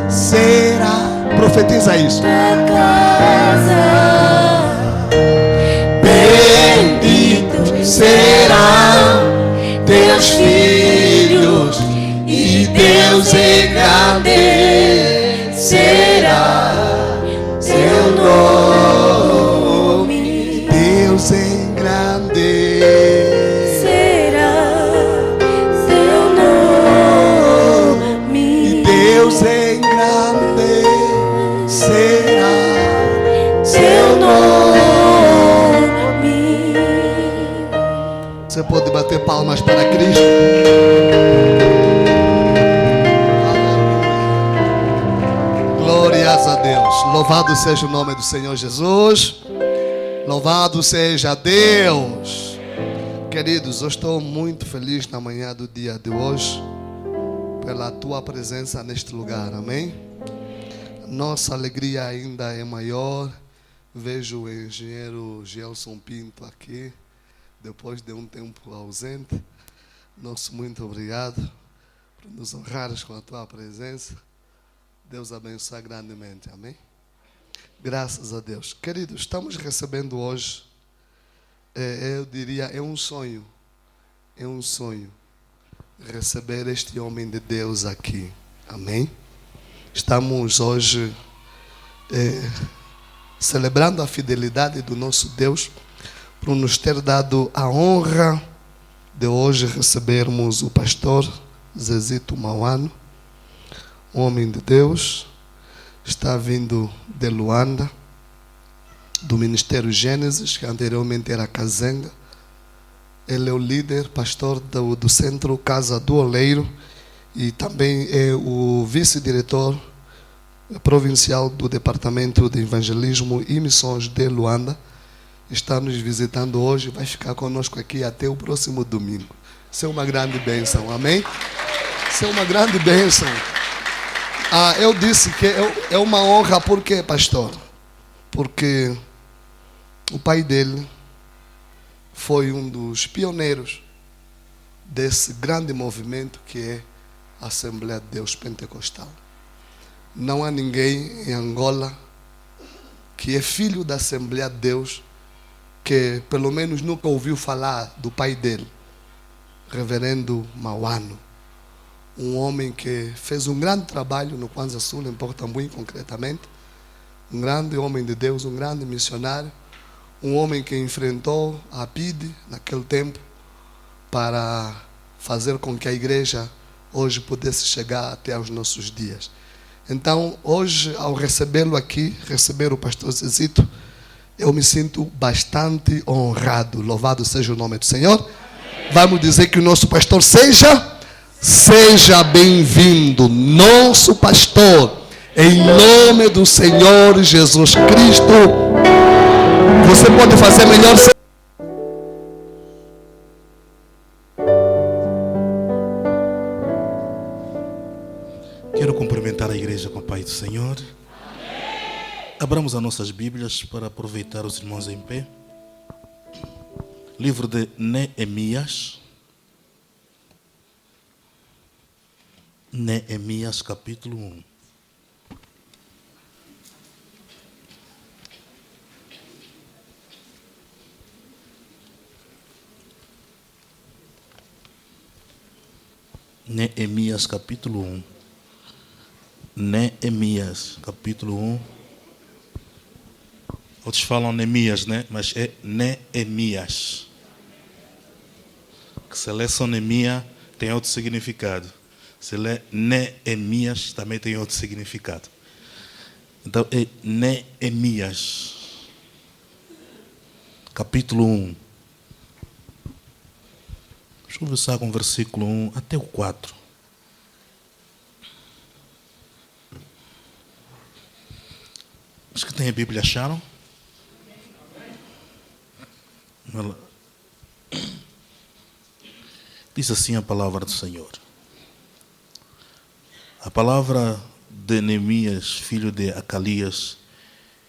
será. Profetiza isso. Bendito serão teus filhos, e Deus engrandecerá teu nome. Deus engrandecerá teu nome. E Deus engrandecerá teu nome. Você pode bater palmas para Cristo? Glórias a Deus. Louvado seja o nome do Senhor Jesus. Louvado seja Deus. Queridos, eu estou muito feliz na manhã do dia de hoje pela tua presença neste lugar, amém? Nossa alegria ainda é maior. Vejo o engenheiro Gelson Pinto aqui, depois de um tempo ausente. Nosso muito obrigado por nos honrares com a tua presença. Deus abençoe grandemente, amém? Graças a Deus. Queridos, estamos recebendo hoje, eu diria, é um sonho receber este homem de Deus aqui, amém? Estamos hoje celebrando a fidelidade do nosso Deus por nos ter dado a honra de hoje recebermos o pastor Zezito Mauano, homem de Deus. Está vindo de Luanda, do Ministério Gênesis, que anteriormente era Kazenga. Ele é o líder, pastor do Centro Casa do Oleiro, e também é o vice-diretor provincial do Departamento de Evangelismo e Missões de Luanda. Está nos visitando hoje, vai ficar conosco aqui até o próximo domingo. Isso é uma grande bênção, amém? Isso é uma grande bênção. Eu disse que é uma honra, por quê, pastor? Porque o pai dele foi um dos pioneiros desse grande movimento que é a Assembleia de Deus Pentecostal. Não há ninguém em Angola que é filho da Assembleia de Deus que pelo menos nunca ouviu falar do pai dele, Reverendo Mauano. Um homem que fez um grande trabalho no Kwanza Sul, em Portambuim concretamente. Um grande homem de Deus, um grande missionário. Um homem que enfrentou a PIDE naquele tempo para fazer com que a igreja hoje pudesse chegar até aos nossos dias. Então, hoje, ao recebê-lo aqui, receber o pastor Zezito, eu me sinto bastante honrado. Louvado seja o nome do Senhor. Amém. Vamos dizer que o nosso pastor seja bem-vindo, nosso pastor, em nome do Senhor Jesus Cristo. Você pode fazer melhor. Quero cumprimentar a igreja com a paz do Senhor. Abramos as nossas Bíblias para aproveitar os irmãos em pé. Livro de Neemias. Neemias capítulo 1. Neemias capítulo 1. Neemias capítulo 1. Outros falam Neemias, né? Mas é Neemias. Que se lê só Neemia tem outro significado. Se lê Neemias também tem outro significado. Então é Neemias capítulo 1. Deixa eu conversar com o versículo 1 até o 4. Os que têm a Bíblia acharam? Diz assim a palavra do Senhor. A palavra de Neemias, filho de Acalias,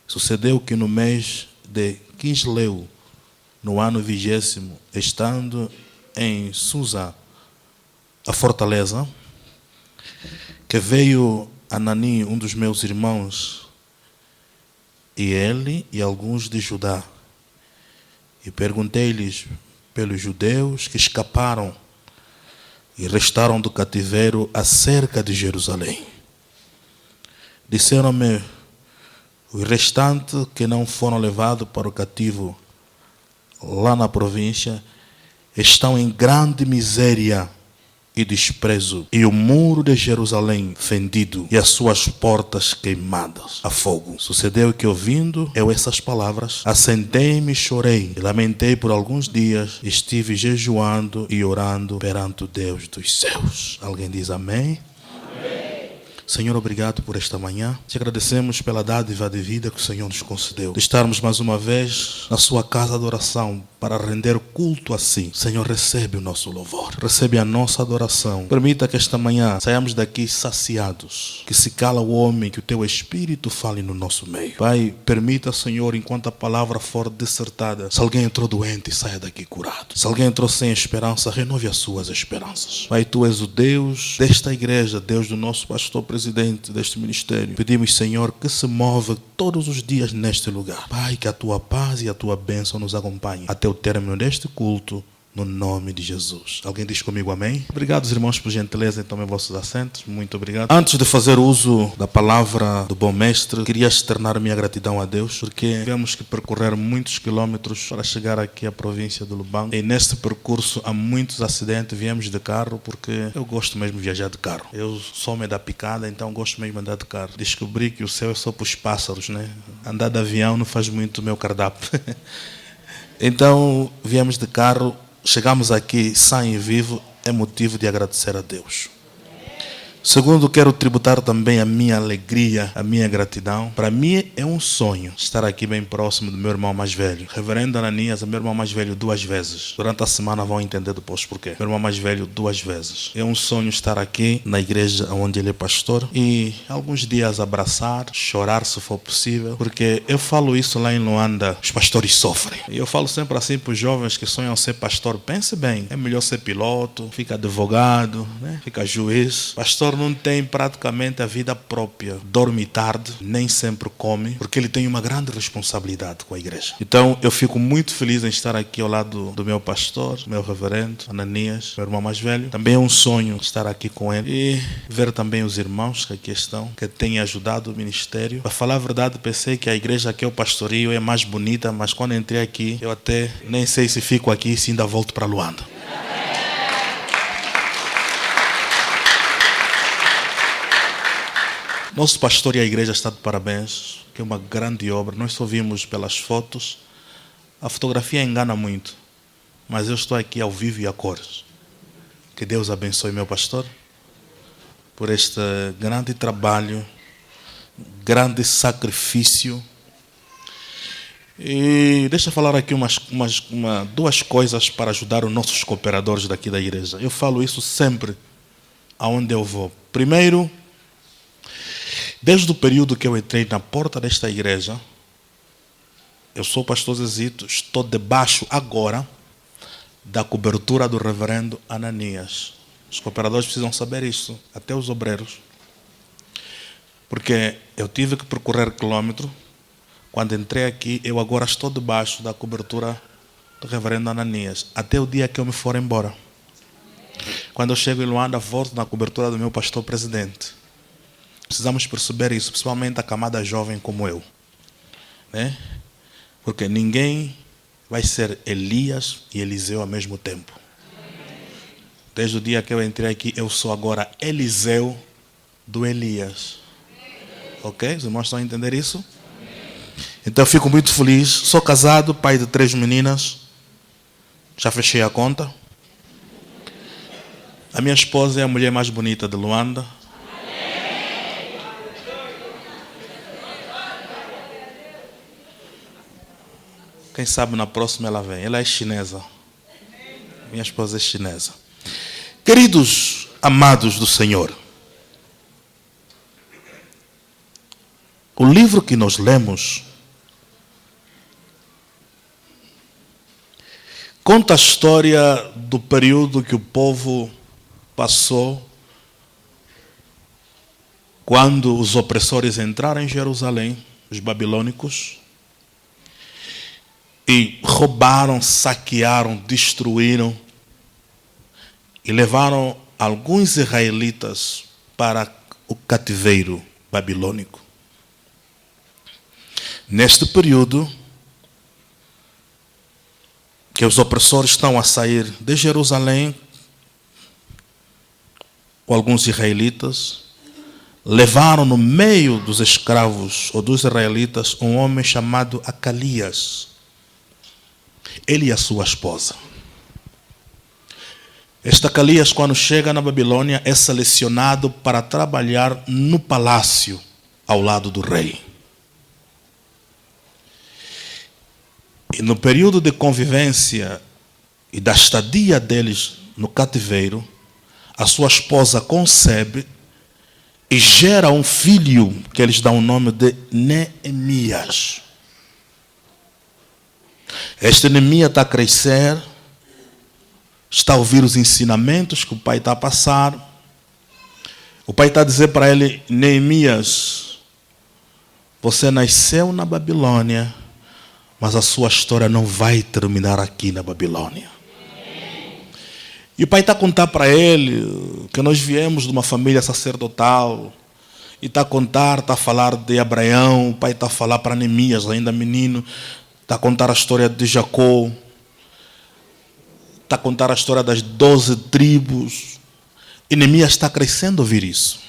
sucedeu que no mês de Quisleu, no ano 20º, estando em Susa, a fortaleza, que veio Anani, um dos meus irmãos, e ele e alguns de Judá. E perguntei-lhes pelos judeus que escaparam e restaram do cativeiro acerca de Jerusalém. Disseram-me, os restantes que não foram levados para o cativo lá na província estão em grande miséria e desprezo, e o muro de Jerusalém fendido e as suas portas queimadas a fogo. Sucedeu que, ouvindo eu essas palavras, assentei-me e chorei, e lamentei por alguns dias, estive jejuando e orando perante o Deus dos céus. Alguém diz amém? Senhor, obrigado por esta manhã. Te agradecemos pela dádiva de vida que o Senhor nos concedeu. De estarmos mais uma vez na sua casa de oração para render culto assim. Senhor, recebe o nosso louvor. Recebe a nossa adoração. Permita que esta manhã saiamos daqui saciados. Que se cala o homem, que o teu Espírito fale no nosso meio. Pai, permita, Senhor, enquanto a palavra for dissertada, se alguém entrou doente, saia daqui curado. Se alguém entrou sem esperança, renove as suas esperanças. Pai, tu és o Deus desta igreja, Deus do nosso pastor presidente deste ministério. Pedimos, Senhor, que se mova todos os dias neste lugar. Pai, que a tua paz e a tua bênção nos acompanhem até o término deste culto, no nome de Jesus. Alguém diz comigo amém? Obrigado, irmãos, por gentileza, tomem vossos assentos. Muito obrigado. Antes de fazer uso da palavra do bom mestre, queria externar minha gratidão a Deus, porque tivemos que percorrer muitos quilômetros para chegar aqui à província do Lubango. E neste percurso há muitos acidentes. Viemos de carro, porque eu gosto mesmo de viajar de carro. Eu sou homem da picada, então gosto mesmo de andar de carro. Descobri que o céu é só para os pássaros, né? Andar de avião não faz muito o meu cardápio. Então, viemos de carro. Chegamos aqui sã e vivo, é motivo de agradecer a Deus. Segundo, quero tributar também a minha alegria, a minha gratidão. Para mim é um sonho estar aqui bem próximo do meu irmão mais velho. Reverendo Ananias é meu irmão mais velho 2 vezes. Durante a semana vão entender depois porquê. Meu irmão mais velho 2 vezes. É um sonho estar aqui na igreja onde ele é pastor e alguns dias abraçar, chorar se for possível, porque eu falo isso lá em Luanda, os pastores sofrem. E eu falo sempre assim para os jovens que sonham ser pastor, pense bem, é melhor ser piloto, fica advogado, né? Fica juiz. Pastor não tem praticamente a vida própria, dorme tarde, nem sempre come, porque ele tem uma grande responsabilidade com a igreja. Então eu fico muito feliz em estar aqui ao lado do meu pastor, meu reverendo Ananias, meu irmão mais velho. Também é um sonho estar aqui com ele e ver também os irmãos que aqui estão, que têm ajudado o ministério. Para falar a verdade, pensei que a igreja que eu pastoreio é mais bonita, mas quando entrei aqui, eu até nem sei se fico aqui, se ainda volto para Luanda. Nosso pastor e a igreja estão de parabéns, que é uma grande obra. Nós só vimos pelas fotos. A fotografia engana muito, mas eu estou aqui ao vivo e a cores. Que Deus abençoe meu pastor por este grande trabalho, grande sacrifício. E deixa eu falar aqui duas coisas para ajudar os nossos cooperadores daqui da igreja. Eu falo isso sempre aonde eu vou. Primeiro, desde o período que eu entrei na porta desta igreja, eu sou o pastor Zezito, estou debaixo agora da cobertura do reverendo Ananias. Os cooperadores precisam saber isso, até os obreiros. Porque eu tive que percorrer quilômetros. Quando entrei aqui, eu agora estou debaixo da cobertura do reverendo Ananias, até o dia que eu me for embora. Quando eu chego em Luanda, volto na cobertura do meu pastor presidente. Precisamos perceber isso, principalmente a camada jovem como eu, né? Porque ninguém vai ser Elias e Eliseu ao mesmo tempo. Desde o dia que eu entrei aqui, eu sou agora Eliseu do Elias. Ok? Os irmãos estão a entender isso? Então eu fico muito feliz. Sou casado, pai de 3 meninas. Já fechei a conta. A minha esposa é a mulher mais bonita de Luanda. Quem sabe na próxima ela vem. Ela é chinesa. Minha esposa é chinesa. Queridos amados do Senhor, o livro que nós lemos conta a história do período que o povo passou quando os opressores entraram em Jerusalém, os babilônicos, e roubaram, saquearam, destruíram e levaram alguns israelitas para o cativeiro babilônico. Neste período que os opressores estão a sair de Jerusalém, com alguns israelitas, levaram no meio dos escravos ou dos israelitas um homem chamado Acalias. Ele e a sua esposa. Este Acalias, quando chega na Babilônia, é selecionado para trabalhar no palácio ao lado do rei. E no período de convivência e da estadia deles no cativeiro, a sua esposa concebe e gera um filho que eles dão o nome de Neemias. Este Neemias está a crescer, está a ouvir os ensinamentos que o pai está a passar. O pai está a dizer para ele: Neemias, você nasceu na Babilônia, mas a sua história não vai terminar aqui na Babilônia. E o pai está a contar para ele que nós viemos de uma família sacerdotal. E está a contar, está a falar de Abraão. O pai está a falar para Neemias, ainda menino. Está a contar a história de Jacó. Está a contar a história das 12 tribos. E Neemias está crescendo a ouvir isso.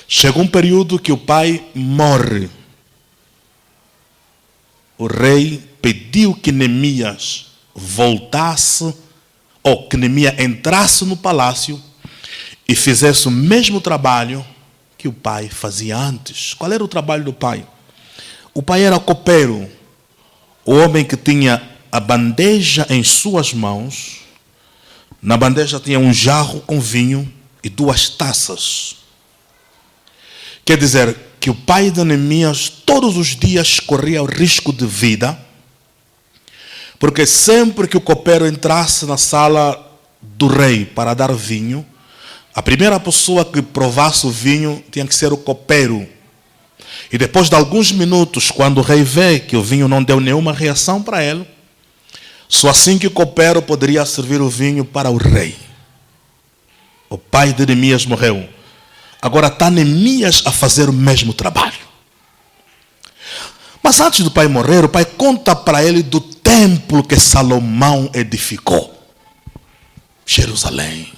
Chegou um período que o pai morre. O rei pediu que Neemias voltasse, ou que Neemias entrasse no palácio e fizesse o mesmo trabalho que o pai fazia antes. Qual era o trabalho do pai? O pai era copeiro, o homem que tinha a bandeja em suas mãos. Na bandeja tinha um jarro com vinho e 2 taças. Quer dizer que o pai de Neemias todos os dias corria o risco de vida, porque sempre que o copeiro entrasse na sala do rei para dar vinho, a primeira pessoa que provasse o vinho tinha que ser o copeiro. E depois de alguns minutos, quando o rei vê que o vinho não deu nenhuma reação para ele, só assim que o copeiro poderia servir o vinho para o rei. O pai de Neemias morreu. Agora está Neemias a fazer o mesmo trabalho. Mas antes do pai morrer, o pai conta para ele do templo que Salomão edificou. Jerusalém.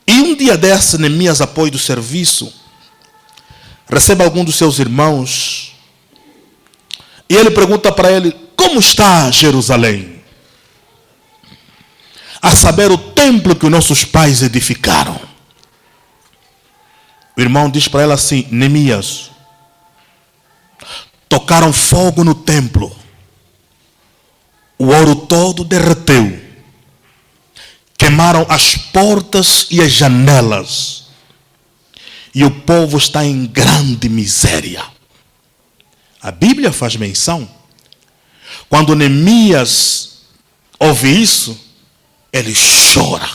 E um dia desse, Neemias, após do serviço, recebe algum dos seus irmãos e ele pergunta para ele: como está Jerusalém? A saber, o templo que os nossos pais edificaram. O irmão diz para ele assim: Neemias, tocaram fogo no templo, o ouro todo derreteu, queimaram as portas e as janelas, e o povo está em grande miséria. A Bíblia faz menção, quando Neemias ouve isso, ele chora.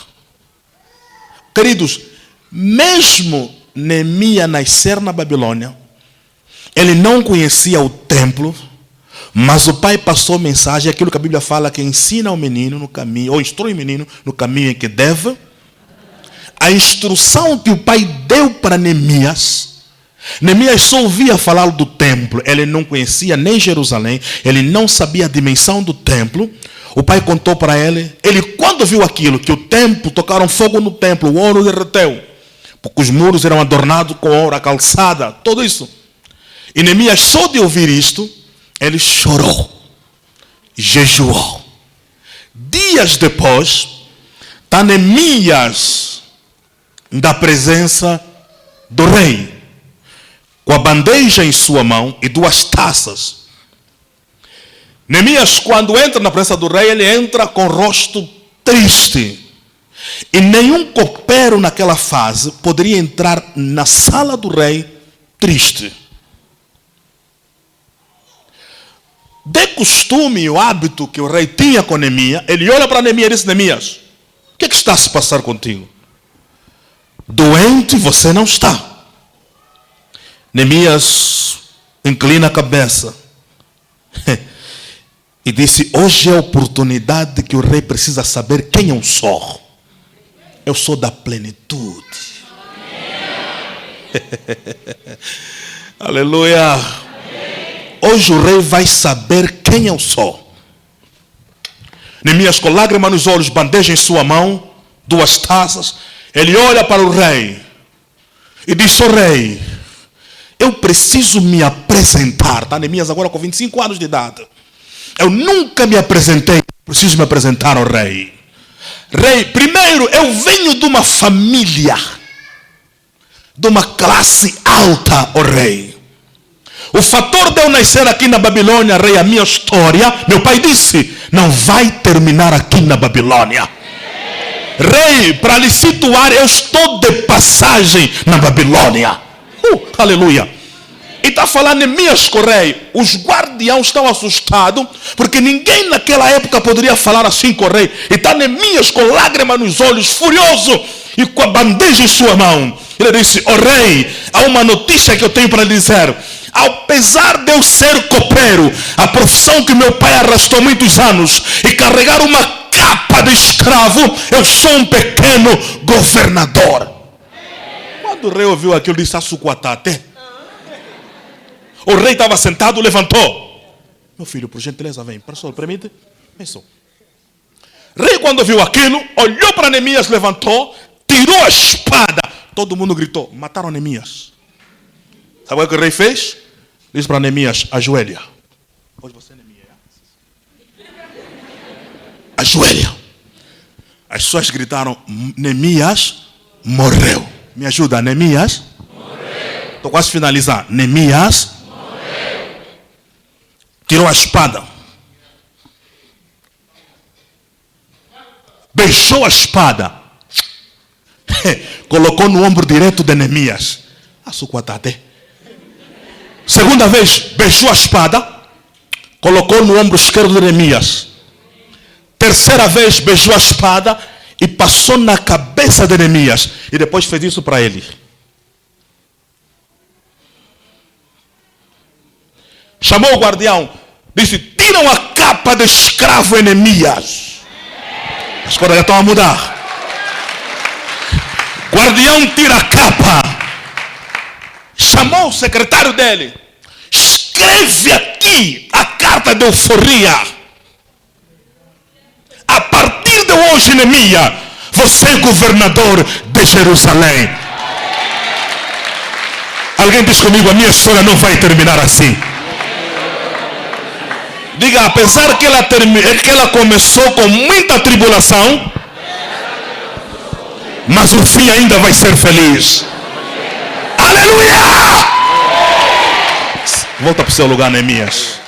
Queridos, mesmo Neemias nascer na Babilônia, ele não conhecia o templo, mas o pai passou mensagem, aquilo que a Bíblia fala, que ensina o menino no caminho, ou instrui o menino no caminho em que deve. A instrução que o pai deu para Neemias, Neemias só ouvia falar do templo, ele não conhecia nem Jerusalém, ele não sabia a dimensão do templo. O pai contou para ele, quando viu aquilo, que o templo, tocaram fogo no templo, o ouro derreteu, porque os muros eram adornados com ouro, a calçada, tudo isso. E Neemias, só de ouvir isto, ele chorou, jejuou. Dias depois, está Neemias da presença do rei, com a bandeja em sua mão e 2 taças. Neemias, quando entra na presença do rei, ele entra com o rosto triste. E nenhum copeiro naquela fase poderia entrar na sala do rei triste. De costume, o hábito que o rei tinha com Neemias, ele olha para Neemias e diz: Neemias, o que está a se passar contigo? Doente você não está. Neemias inclina a cabeça e disse: hoje é a oportunidade que o rei precisa saber quem eu sou. Eu sou da plenitude. Aleluia. Hoje o rei vai saber quem eu sou. Neemias, com lágrimas nos olhos, bandeja em sua mão, 2 taças. Ele olha para o rei e diz: ó rei, eu preciso me apresentar. Tá, Neemias agora com 25 anos de idade. Eu nunca me apresentei. Preciso me apresentar ao rei. Rei, primeiro, eu venho de uma família, de uma classe alta, ó rei. O fator de eu nascer aqui na Babilônia, rei, a minha história, meu pai disse, não vai terminar aqui na Babilônia. Rei, para lhe situar, eu estou de passagem na Babilônia. Aleluia. E está falando Neemias com o rei. Os guardiães estão assustados, porque ninguém naquela época poderia falar assim com o rei. E está Neemias com lágrimas nos olhos, furioso, e com a bandeja em sua mão. Ele disse: ó rei, há uma notícia que eu tenho para lhe dizer. Apesar de eu ser copeiro, a profissão que meu pai arrastou muitos anos, e carregar uma capa de escravo, eu sou um pequeno governador. Quando o rei ouviu aquilo, disse: Assuquatate. O rei estava sentado, levantou. Meu filho, por gentileza, vem. Professor, permite? Isso. Rei, quando viu aquilo, olhou para Neemias, levantou, tirou a espada. Todo mundo gritou: mataram Neemias. Sabe o que o rei fez? Disse para Neemias: ajoelha. Hoje você é Neemias. Ajoelha. As pessoas gritaram: Neemias morreu. Me ajuda, Neemias morreu. Estou quase a finalizar. Neemias morreu. Tirou a espada. Beijou a espada. Colocou no ombro direito de Neemias. Assuquatate. Segunda vez, beijou a espada. Colocou no ombro esquerdo de Neemias. Terceira vez, beijou a espada e passou na cabeça de Neemias. E depois fez isso para ele. Chamou o guardião. Disse: tiram a capa de escravo em Neemias. As coisas já estão a mudar. Guardião tira a capa. Chamou o secretário dele. Escreve aqui a carta de euforia. A partir de hoje, Neemias, você é governador de Jerusalém. Alguém diz comigo: a minha história não vai terminar assim. Diga: apesar que ela começou com muita tribulação, mas o fim ainda vai ser feliz. Aleluia! Volta para o seu lugar, Neemias.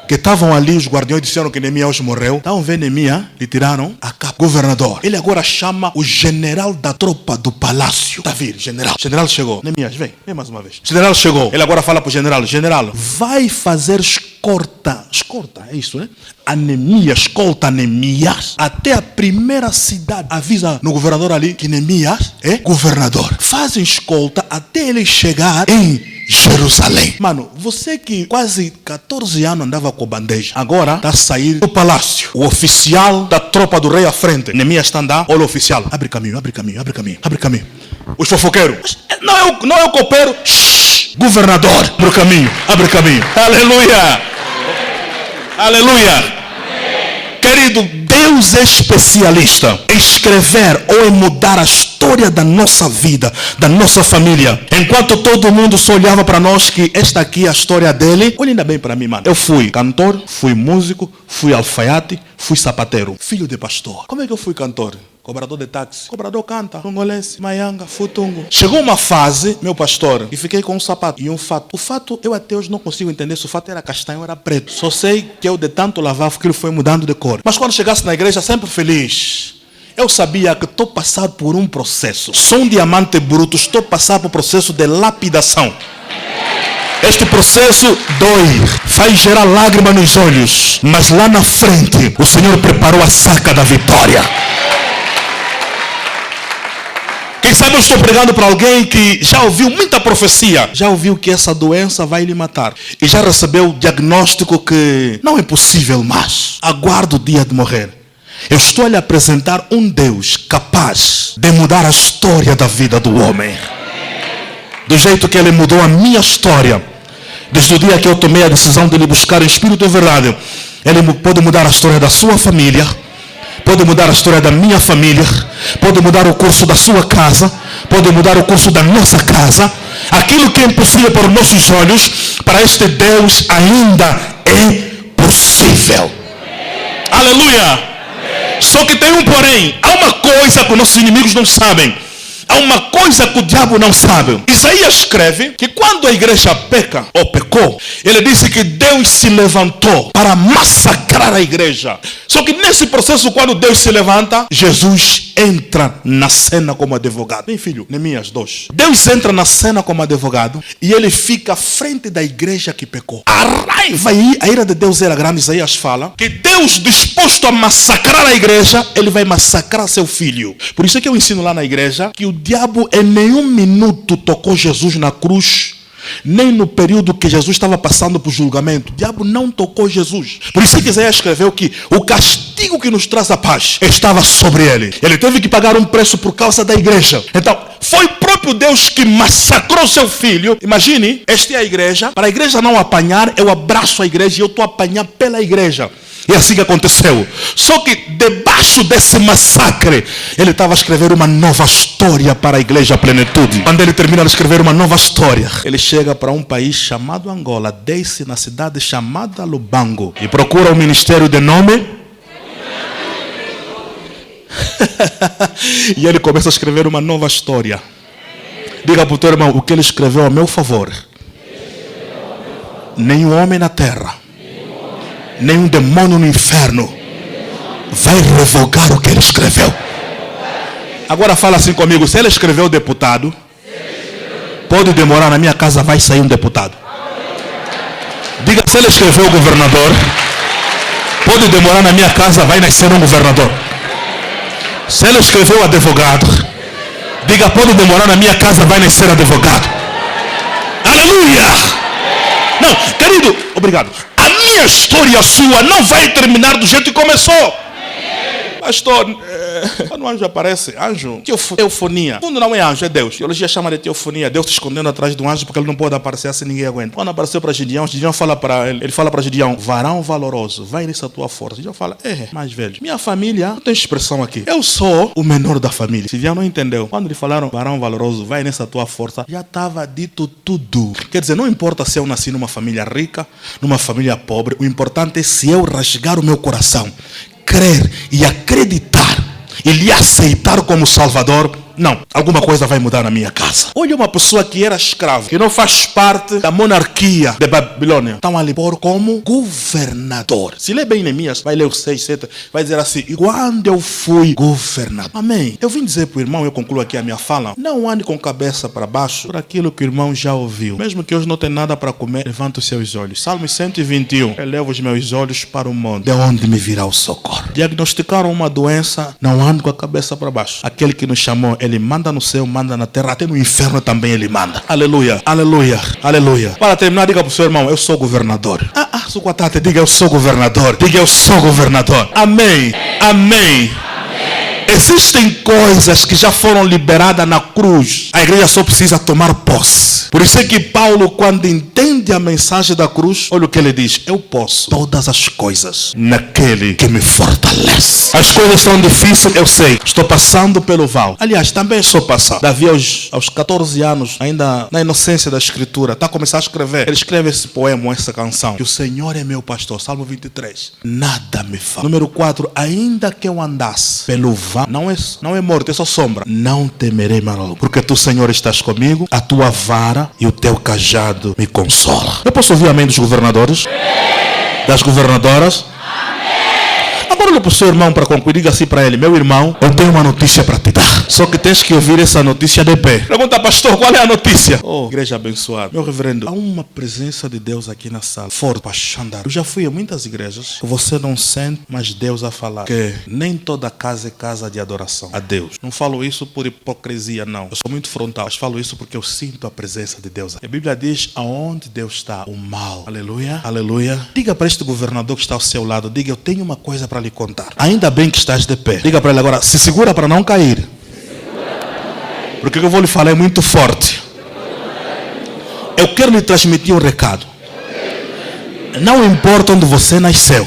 Que estavam ali, os guardiões disseram que Neemias hoje morreu. Estavam vendo Neemias, lhe tiraram a capa. Governador. Ele agora chama o general da tropa do palácio. Davi, general. General chegou. Neemias, vem mais uma vez. General chegou. Ele agora fala para o general: general, vai fazer escolta, é isso, né? A Neemias, escolta a Neemias até a primeira cidade. Avisa no governador ali que Neemias é governador. Fazem escolta até ele chegar em Jerusalém. Mano, você que quase 14 anos andava com bandeja, agora está a sair do palácio. O oficial da tropa do rei à frente. Neemias está andando. Olha o oficial. Abre caminho, abre caminho, abre caminho, abre caminho. Os fofoqueiros. Não é o copeiro. Shhh, governador. Abre o caminho, abre caminho. Aleluia. Aleluia. Querido, Deus é especialista em escrever ou em mudar a história da nossa vida, da nossa família. Enquanto todo mundo só olhava para nós que esta aqui é a história dele. Olha ainda bem para mim, mano. Eu fui cantor, fui músico, fui alfaiate, fui sapateiro, filho de pastor. Como é que eu fui cantor? Cobrador de táxi. Cobrador canta. Congolense, maianga, futungo. Chegou uma fase, meu pastor, e fiquei com um sapato e um fato. O fato, eu até hoje não consigo entender se o fato era castanho ou era preto. Só sei que eu de tanto lavar, aquilo foi mudando de cor. Mas quando chegasse na igreja, sempre feliz. Eu sabia que estou passando por um processo. Sou um diamante bruto, estou passando por um processo de lapidação. Este processo dói, faz gerar lágrimas nos olhos. Mas lá na frente, o Senhor preparou a saca da vitória. Quem sabe eu estou pregando para alguém que já ouviu muita profecia, já ouviu que essa doença vai lhe matar e já recebeu o diagnóstico que não é possível mais, aguarda o dia de morrer. Eu estou a lhe apresentar um Deus capaz de mudar a história da vida do homem, do jeito que Ele mudou a minha história. Desde o dia que eu tomei a decisão de lhe buscar em espírito e verdade, Ele pode mudar a história da sua família, pode mudar a história da minha família, pode mudar o curso da sua casa, pode mudar o curso da nossa casa. Aquilo que é impossível para os nossos olhos, para este Deus ainda é possível. Aleluia! Só que tem um porém. Há uma coisa que os nossos inimigos não sabem. Há uma coisa que o diabo não sabe. Isaías escreve que quando a igreja peca ou pecou, ele disse que Deus se levantou para massacrar a igreja. Só que nesse processo, quando Deus se levanta, Jesus entra na cena como advogado. Bem, filho, Neemias 2. Deus entra na cena como advogado e ele fica à frente da igreja que pecou. A raiva e a ira de Deus era grande. Isaías fala que Deus, disposto a massacrar a igreja, ele vai massacrar seu filho. Por isso é que eu ensino lá na igreja que o diabo em nenhum minuto tocou Jesus na cruz, nem no período que Jesus estava passando por julgamento. O diabo não tocou Jesus. Por isso que Isaías escreveu que o castigo que nos traz a paz estava sobre ele. Ele teve que pagar um preço por causa da igreja. Então, foi o próprio Deus que massacrou seu filho. Imagine, esta é a igreja. Para a igreja não apanhar, eu abraço a igreja e eu estou apanhando pela igreja. E assim que aconteceu. Só que debaixo desse massacre, ele estava a escrever uma nova história para a igreja Plenitude. Quando ele termina de escrever uma nova história, ele chega para um país chamado Angola, desce na cidade chamada Lubango e procura um ministério de nome. E ele começa a escrever uma nova história. Diga para o teu irmão, o que ele escreveu a meu favor, nenhum homem na terra, nenhum demônio no inferno vai revogar o que ele escreveu. Agora fala assim comigo, se ele escreveu deputado, pode demorar, na minha casa vai sair um deputado. Diga, se ele escreveu governador, pode demorar, na minha casa vai nascer um governador. Se ele escreveu advogado, diga, pode demorar, na minha casa vai nascer advogado. Aleluia! Não, querido, obrigado. A minha história sua não vai terminar do jeito que começou. Pastor, quando o anjo aparece, anjo, teofonia. No fundo não é anjo, é Deus. A teologia chama de teofonia. Deus se escondendo atrás do anjo porque ele não pode aparecer assim, ninguém aguenta. Quando apareceu para Gideão, Gideão fala para ele, ele fala para Gideão, varão valoroso, vai nessa tua força. Gideão fala, mais velho, minha família, não tem expressão aqui. Eu sou o menor da família. Gideão não entendeu. Quando lhe falaram, varão valoroso, vai nessa tua força, já estava dito tudo. Quer dizer, não importa se eu nasci numa família rica, numa família pobre, o importante é se eu rasgar o meu coração, crer e acreditar e lhe aceitar como Salvador, não, alguma coisa vai mudar na minha casa. Olha uma pessoa que era escravo, que não faz parte da monarquia de Babilônia, estão a lhe pôr como governador. Se lê bem Neemias, vai ler o 6, 7, vai dizer assim, e quando eu fui governador. Amém. Eu vim dizer para o irmão, eu concluo aqui a minha fala, não ande com a cabeça para baixo por aquilo que o irmão já ouviu. Mesmo que hoje não tenha nada para comer, levanta os seus olhos. Salmo 121, elevo os meus olhos para o monte, de onde me virá o socorro. Diagnosticaram uma doença, não ande com a cabeça para baixo. Aquele que nos chamou, ele manda no céu, manda na terra, até no inferno também ele manda. Aleluia, aleluia, aleluia. Para terminar, diga para o seu irmão, eu sou governador. Suquatate, diga eu sou governador. Diga eu sou governador. Amém, amém. Existem coisas que já foram liberadas na cruz. A igreja só precisa tomar posse. Por isso é que Paulo, quando entende a mensagem da cruz, olha o que ele diz. Eu posso todas as coisas naquele que me fortalece. As coisas são difíceis, eu sei. Estou passando pelo vale. Aliás, também estou passando. Davi, aos 14 anos, ainda na inocência da escritura, está a começar a escrever. Ele escreve esse poema, essa canção. Que o Senhor é meu pastor. Salmo 23. Nada me falta. Número 4. Ainda que eu andasse pelo vale, não é morte, é só sombra. Não temerei mal, porque tu, Senhor, estás comigo, a tua vara e o teu cajado me consola. Eu posso ouvir amém dos governadores? Das governadoras? Agora olha para o seu irmão para concluir. Diga assim para ele: meu irmão, eu tenho uma notícia para te dar. Só que tens que ouvir essa notícia de pé. Pergunta, pastor, qual é a notícia? Oh, igreja abençoada. Meu reverendo, há uma presença de Deus aqui na sala. Forte, pashandar. Eu já fui a muitas igrejas que você não sente, mas Deus a falar. Que nem toda casa é casa de adoração a Deus. Não falo isso por hipocrisia, não. Eu sou muito frontal, mas falo isso porque eu sinto a presença de Deus. A Bíblia diz: aonde Deus está, o mal. Aleluia, aleluia. Diga para este governador que está ao seu lado, diga: eu tenho uma coisa para lhe contar. Ainda bem que estás de pé. Diga para ele agora: se segura para não cair. Porque o que eu vou lhe falar é muito forte. Eu quero lhe transmitir um recado. Não importa onde você nasceu,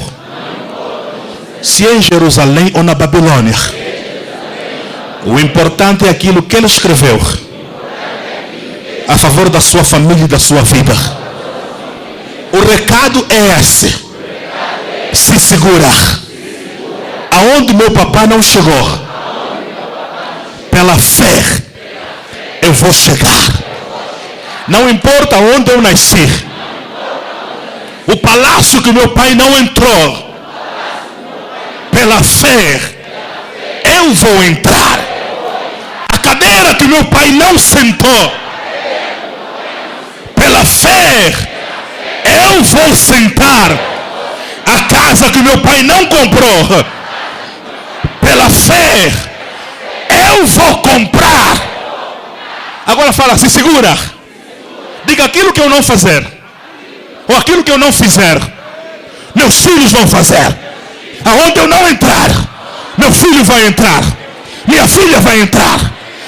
se é em Jerusalém ou na Babilônia, o importante é aquilo que ele escreveu a favor da sua família e da sua vida. O recado é esse: se segura. Aonde meu papai não chegou, pela fé eu vou chegar. Não importa onde eu nasci, o palácio que meu pai não entrou, pela fé eu vou entrar. A cadeira que meu pai não sentou, pela fé eu vou sentar. A casa que meu pai não comprou, pela fé eu vou comprar. Agora fala, se segura. Diga: aquilo que eu não fazer, ou aquilo que eu não fizer, meus filhos vão fazer. Aonde eu não entrar, meu filho vai entrar, minha filha vai entrar,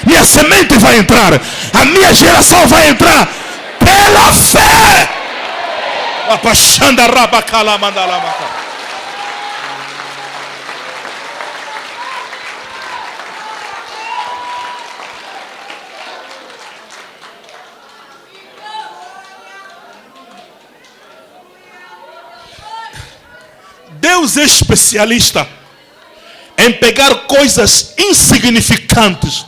minha semente vai entrar, a minha geração vai entrar pela fé. Deus é especialista em pegar coisas insignificantes,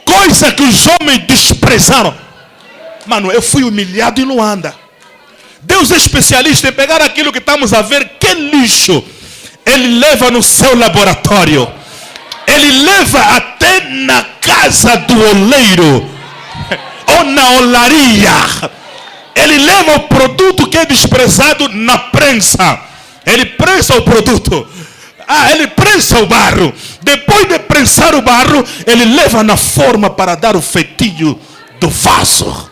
coisas que os homens desprezaram. Mano, eu fui humilhado em Luanda. Deus é especialista em pegar aquilo que estamos a ver que é lixo. Ele leva no seu laboratório. Ele leva até na casa do oleiro ou na olaria. Ele leva o produto que é desprezado na prensa. Ele prensa o produto. Ele prensa o barro. Depois de prensar o barro, ele leva na forma para dar o feitio do vaso.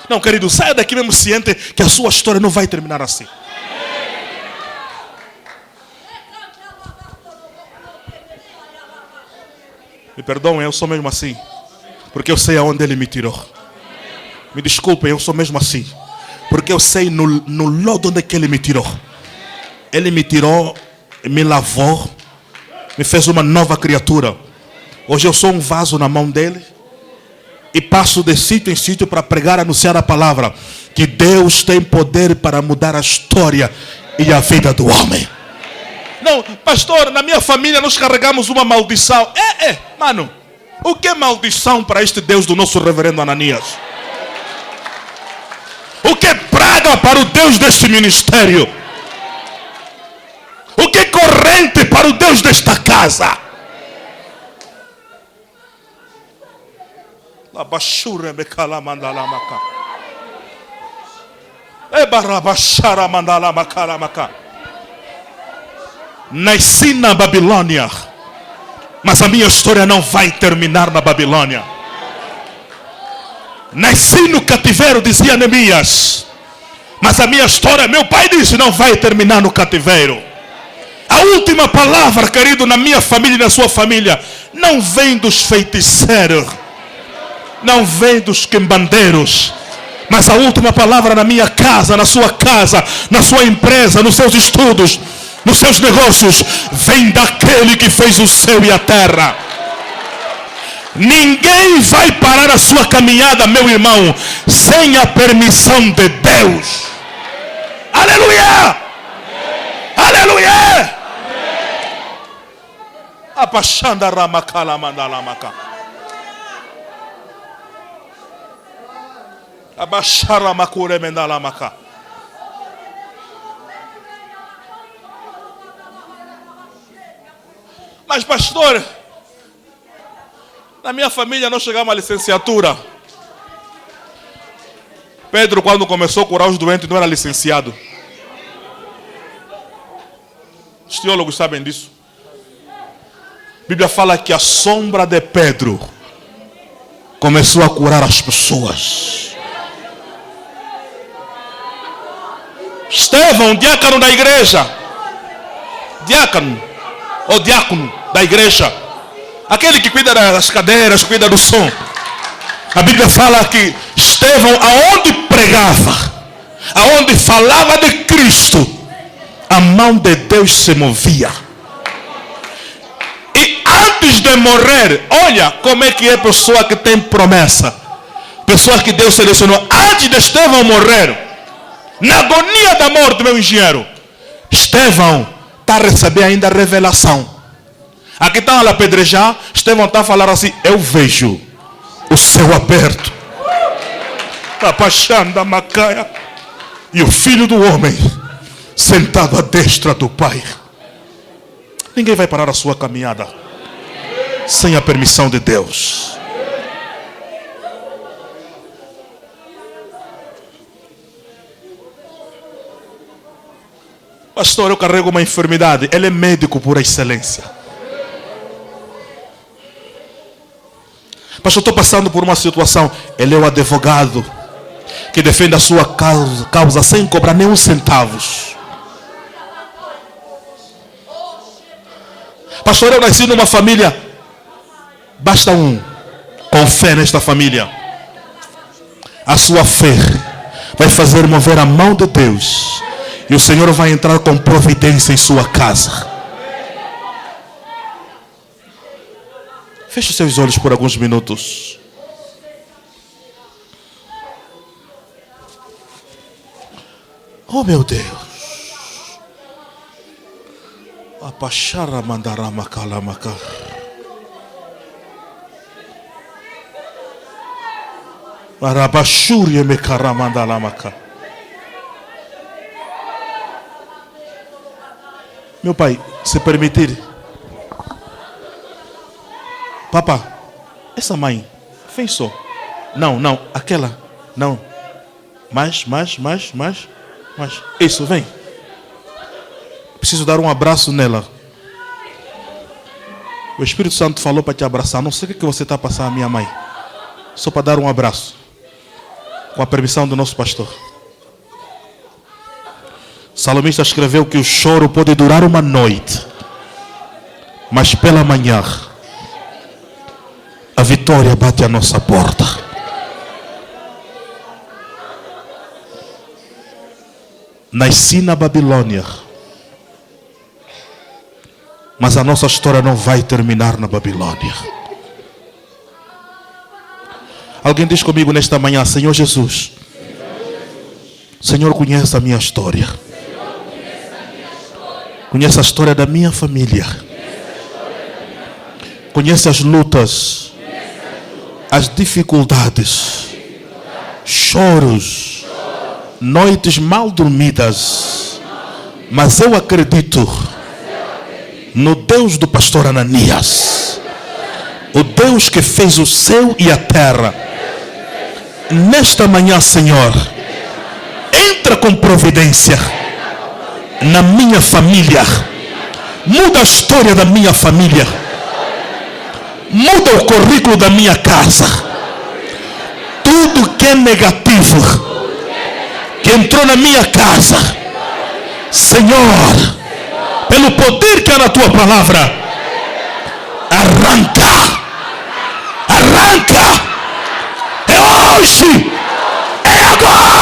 Não, querido, saia daqui mesmo ciente que a sua história não vai terminar assim. Me perdoem, eu sou mesmo assim. Porque eu sei aonde ele me tirou. Me desculpem, eu sou mesmo assim. Porque eu sei no lodo onde é que ele me tirou. Ele me tirou, me lavou, me fez uma nova criatura. Hoje eu sou um vaso na mão dele. E passo de sítio em sítio para pregar, anunciar a palavra. Que Deus tem poder para mudar a história e a vida do homem. Não, pastor, na minha família nós carregamos uma maldição. Mano, o que é maldição para este Deus do nosso reverendo Ananias? O que é praga para o Deus deste ministério? O que é corrente para o Deus desta casa? Nasci na Babilônia, mas a minha história não vai terminar na Babilônia. Nasci no cativeiro, dizia Neemias, mas a minha história, meu pai disse, não vai terminar no cativeiro. A última palavra, querido, na minha família e na sua família, não vem dos feiticeiros, não vem dos quimbandeiros, mas a última palavra na minha casa, na sua casa, na sua empresa, nos seus estudos, nos seus negócios, vem daquele que fez o céu e a terra. Ninguém vai parar a sua caminhada, meu irmão, sem a permissão de Deus. Aleluia! Aleluia! Abashanda ramakala mandalamaka. Abashara makure mendalamaka. Mas pastor, na minha família não chegamos à licenciatura. Pedro, quando começou a curar os doentes, não era licenciado. Os teólogos sabem disso. A Bíblia fala que a sombra de Pedro começou a curar as pessoas. Estevão, diácono da igreja. Diácono da igreja. Aquele que cuida das cadeiras, cuida do som. A Bíblia fala que Estevão, aonde pregava, aonde falava de Cristo, a mão de Deus se movia. E antes de morrer, olha como é que é pessoa que tem promessa. Pessoa que Deus selecionou. Antes de Estevão morrer, na agonia da morte, meu engenheiro, Estevão está a receber ainda a revelação. Aqui está a apedrejar, Estevão está a falar assim: eu vejo o céu aberto, a Macaia, e o Filho do Homem sentado à destra do Pai. Ninguém vai parar a sua caminhada sem a permissão de Deus. Pastor, eu carrego uma enfermidade. Ele é médico por excelência. Pastor, estou passando por uma situação. Ele é o advogado que defende a sua causa sem cobrar nenhum centavos. Pastor, eu nasci numa família. Basta um com fé nesta família. A sua fé vai fazer mover a mão de Deus. E o Senhor vai entrar com providência em sua casa. Feche os seus olhos por alguns minutos. Oh meu Deus. Apachara mandarama kalamaka. Arabashuri mekaramandalamaca. Meu pai, se permitir. Papá, essa mãe, fez só. Não, aquela. Não. Mais. Isso, vem. Preciso dar um abraço nela. O Espírito Santo falou para te abraçar. Não sei o que você está passando, minha mãe. Só para dar um abraço. Com a permissão do nosso pastor. O salmista escreveu que o choro pode durar uma noite, mas pela manhã a vitória bate à nossa porta. Nasci na Babilônia, mas a nossa história não vai terminar na Babilônia. Alguém diz comigo nesta manhã: Senhor Jesus, Senhor, conhece a minha história. Conhece a história da minha família. Conhece as lutas, as dificuldades, choros, noites mal dormidas. Mas eu acredito no Deus do pastor Ananias, o Deus que fez o céu e a terra. Nesta manhã, Senhor, entra com providência na minha família. Muda a história da minha família. Muda o currículo da minha casa. Tudo que é negativo que entrou na minha casa, Senhor, pelo poder que há na tua palavra, arranca. É hoje. É agora.